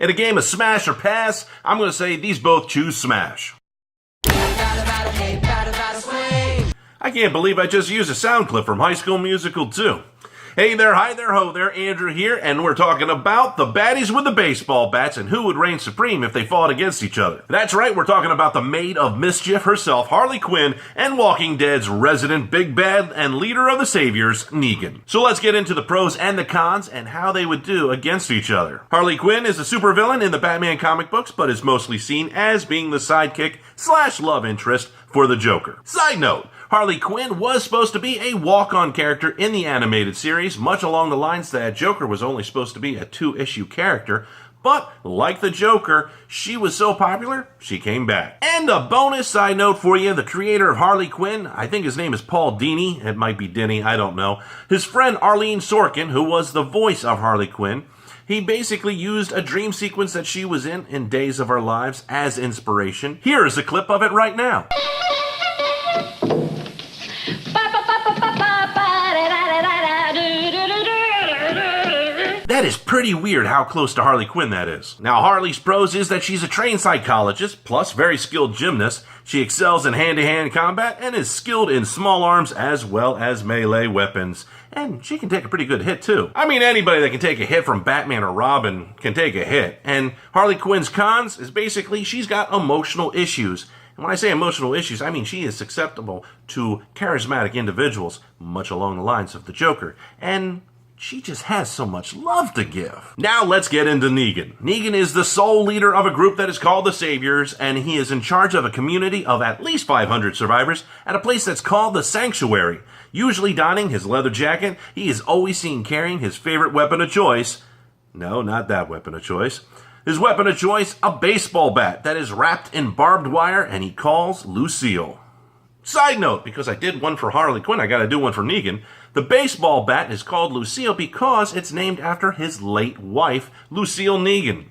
In a game of smash or pass, I'm going to say these both choose smash. I can't believe I just used a sound clip from High School Musical 2. Hey there, hi there, ho there, Andrew here, and we're talking about the baddies with the baseball bats and who would reign supreme if they fought against each other. That's right, we're talking about the maid of mischief herself, Harley Quinn, and Walking Dead's resident big bad and leader of the saviors, Negan. So let's get into the pros and the cons and how they would do against each other. Harley Quinn is a supervillain in the Batman comic books, but is mostly seen as being the sidekick / love interest for the Joker. Side note, Harley Quinn was supposed to be a walk-on character in the animated series, much along the lines that Joker was only supposed to be a 2-issue character, but like the Joker, she was so popular, she came back. And a bonus side note for you, the creator of Harley Quinn, I think his name is Paul Dini, it might be Denny, I don't know, his friend Arlene Sorkin, who was the voice of Harley Quinn, he basically used a dream sequence that she was in Days of Our Lives as inspiration. Here is a clip of it right now. That is pretty weird how close to Harley Quinn that is. Now, Harley's pros is that she's a trained psychologist, plus very skilled gymnast. She excels in hand-to-hand combat and is skilled in small arms as well as melee weapons. And she can take a pretty good hit, too. I mean, anybody that can take a hit from Batman or Robin can take a hit. And Harley Quinn's cons is basically she's got emotional issues. And when I say emotional issues, I mean she is susceptible to charismatic individuals, much along the lines of the Joker. And she just has so much love to give. Now let's get into Negan. Negan is the sole leader of a group that is called the Saviors, and he is in charge of a community of at least 500 survivors at a place that's called the Sanctuary. Usually donning his leather jacket, he is always seen carrying his favorite weapon of choice. No, not that weapon of choice. His weapon of choice, a baseball bat that is wrapped in barbed wire, and he calls Lucille. Side note, because I did one for Harley Quinn, I gotta do one for Negan. The baseball bat is called Lucille because it's named after his late wife, Lucille Negan.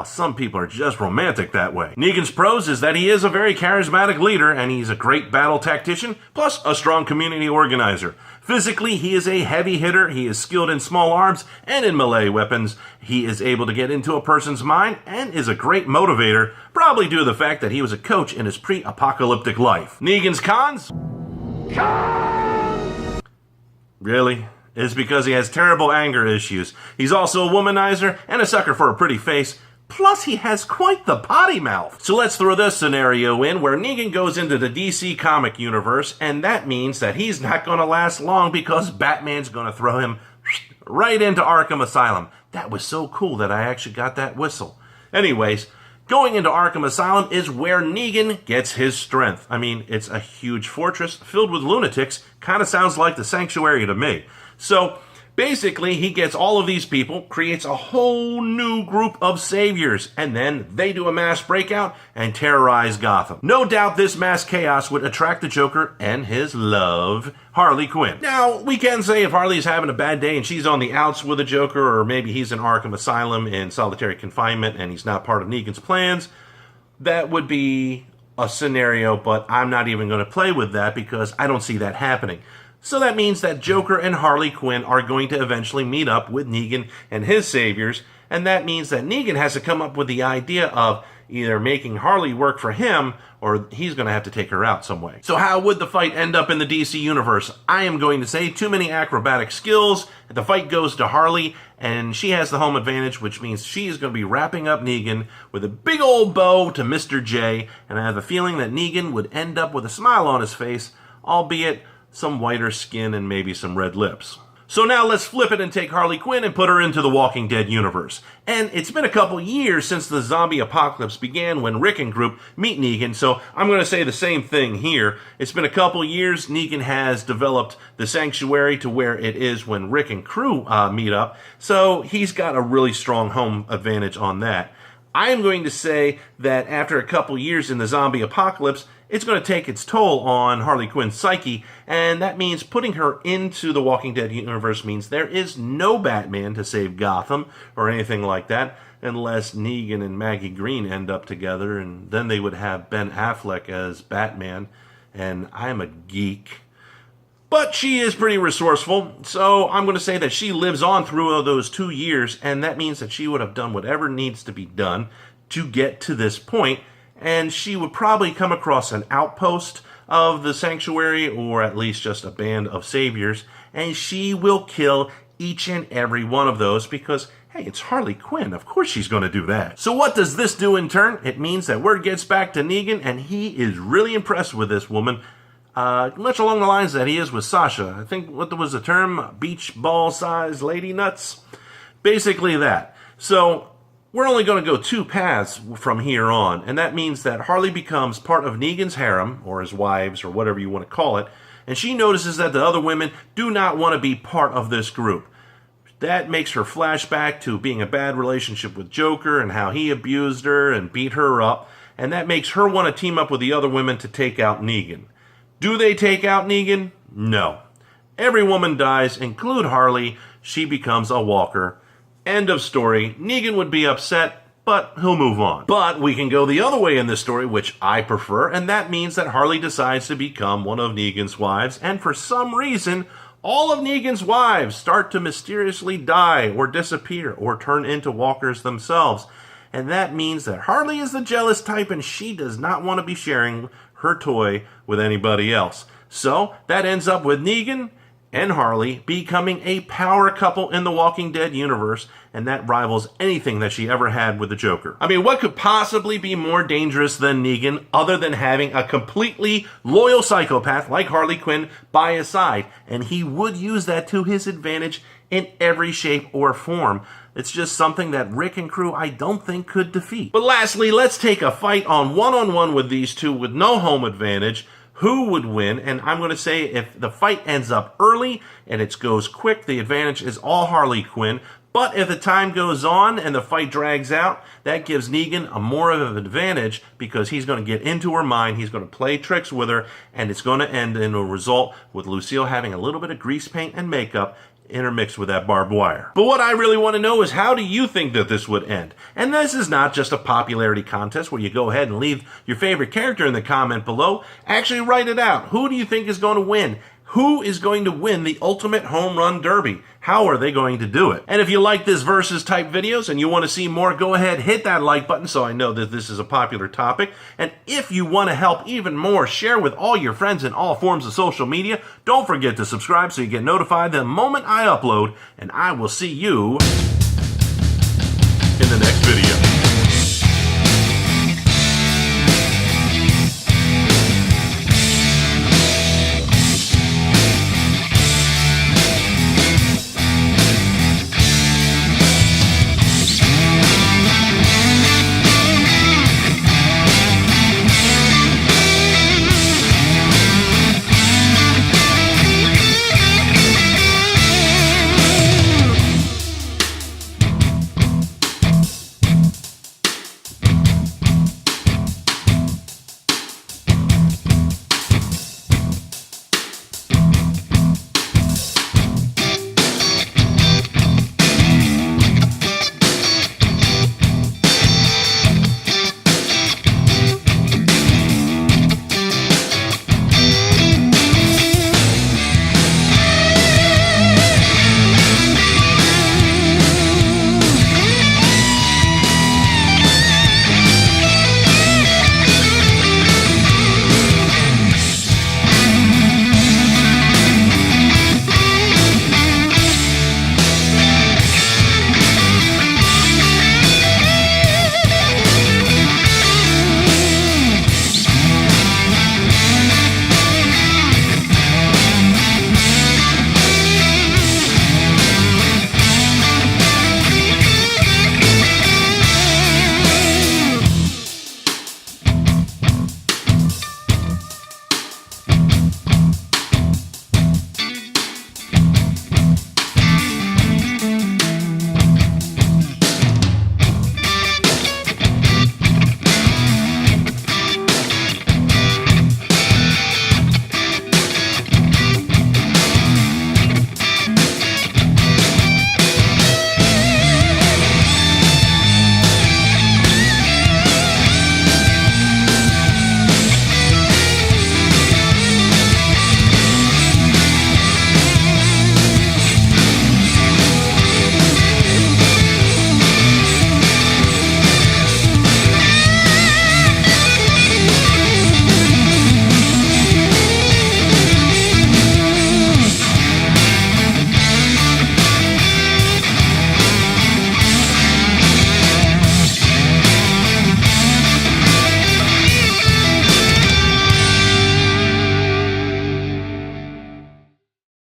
Some people are just romantic that way. Negan's pros is that he is a very charismatic leader and he's a great battle tactician, plus a strong community organizer. Physically, he is a heavy hitter, he is skilled in small arms and in melee weapons. He is able to get into a person's mind and is a great motivator, probably due to the fact that he was a coach in his pre-apocalyptic life. Negan's cons? Really? It's because he has terrible anger issues. He's also a womanizer and a sucker for a pretty face. Plus, he has quite the potty mouth. So let's throw this scenario in where Negan goes into the DC comic universe, and that means that he's not going to last long because Batman's going to throw him right into Arkham Asylum. That was so cool that I actually got that whistle. Anyways, going into Arkham Asylum is where Negan gets his strength. I mean, it's a huge fortress filled with lunatics. Kind of sounds like the Sanctuary to me. So basically, he gets all of these people, creates a whole new group of saviors, and then they do a mass breakout and terrorize Gotham. No doubt this mass chaos would attract the Joker and his love, Harley Quinn. Now, we can say if Harley's having a bad day and she's on the outs with the Joker, or maybe he's in Arkham Asylum in solitary confinement and he's not part of Negan's plans, that would be a scenario, but I'm not even going to play with that because I don't see that happening. So that means that Joker and Harley Quinn are going to eventually meet up with Negan and his saviors, and that means that Negan has to come up with the idea of either making Harley work for him, or he's going to have to take her out some way. So how would the fight end up in the DC universe? I am going to say too many acrobatic skills. The fight goes to Harley, and she has the home advantage, which means she is going to be wrapping up Negan with a big old bow to Mr. J, and I have a feeling that Negan would end up with a smile on his face, albeit some whiter skin and maybe some red lips. So now let's flip it and take Harley Quinn and put her into the Walking Dead universe. And it's been a couple years since the zombie apocalypse began when Rick and group meet Negan, so I'm going to say the same thing here. It's been a couple years. Negan has developed the Sanctuary to where it is when Rick and crew meet up, so he's got a really strong home advantage on that. I am going to say that after a couple years in the zombie apocalypse, it's going to take its toll on Harley Quinn's psyche, and that means putting her into the Walking Dead universe means there is no Batman to save Gotham or anything like that, unless Negan and Maggie Green end up together, and then they would have Ben Affleck as Batman, and I am a geek. But she is pretty resourceful, so I'm going to say that she lives on through those 2 years, and that means that she would have done whatever needs to be done to get to this point, and she would probably come across an outpost of the sanctuary, or at least just a band of saviors, and she will kill each and every one of those because, hey, it's Harley Quinn. Of course she's going to do that. So what does this do in turn? It means that word gets back to Negan, and he is really impressed with this woman, much along the lines that he is with Sasha. I think, what was the term? Beach ball size lady nuts? Basically that. So we're only going to go 2 paths from here on, and that means that Harley becomes part of Negan's harem, or his wives, or whatever you want to call it, and she notices that the other women do not want to be part of this group. That makes her flashback to being a bad relationship with Joker and how he abused her and beat her up, and that makes her want to team up with the other women to take out Negan. Do they take out Negan? No. Every woman dies, include Harley. She becomes a walker. End of story. Negan would be upset, but he'll move on. But we can go the other way in this story, which I prefer, and that means that Harley decides to become one of Negan's wives, and for some reason, all of Negan's wives start to mysteriously die or disappear or turn into walkers themselves. And that means that Harley is the jealous type, and she does not want to be sharing her toy with anybody else. So that ends up with Negan and Harley becoming a power couple in the Walking Dead universe, and that rivals anything that she ever had with the Joker. I mean, what could possibly be more dangerous than Negan other than having a completely loyal psychopath like Harley Quinn by his side? And he would use that to his advantage in every shape or form. It's just something that Rick and crew I don't think could defeat. But lastly, let's take a fight on one-on-one with these two with no home advantage. Who would win? And I'm going to say if the fight ends up early and it goes quick, the advantage is all Harley Quinn. But if the time goes on and the fight drags out, that gives Negan a more of an advantage because he's going to get into her mind, he's going to play tricks with her, and it's going to end in a result with Lucille having a little bit of grease paint and makeup intermixed with that barbed wire. But what I really want to know is, how do you think that this would end? And this is not just a popularity contest where you go ahead and leave your favorite character in the comment below. Actually write it out. Who do you think is going to win? Who is going to win the ultimate home run derby? How are they going to do it? And if you like this versus type videos and you want to see more, go ahead, hit that like button so I know that this is a popular topic. And if you want to help even more, share with all your friends in all forms of social media. Don't forget to subscribe so you get notified the moment I upload, and I will see you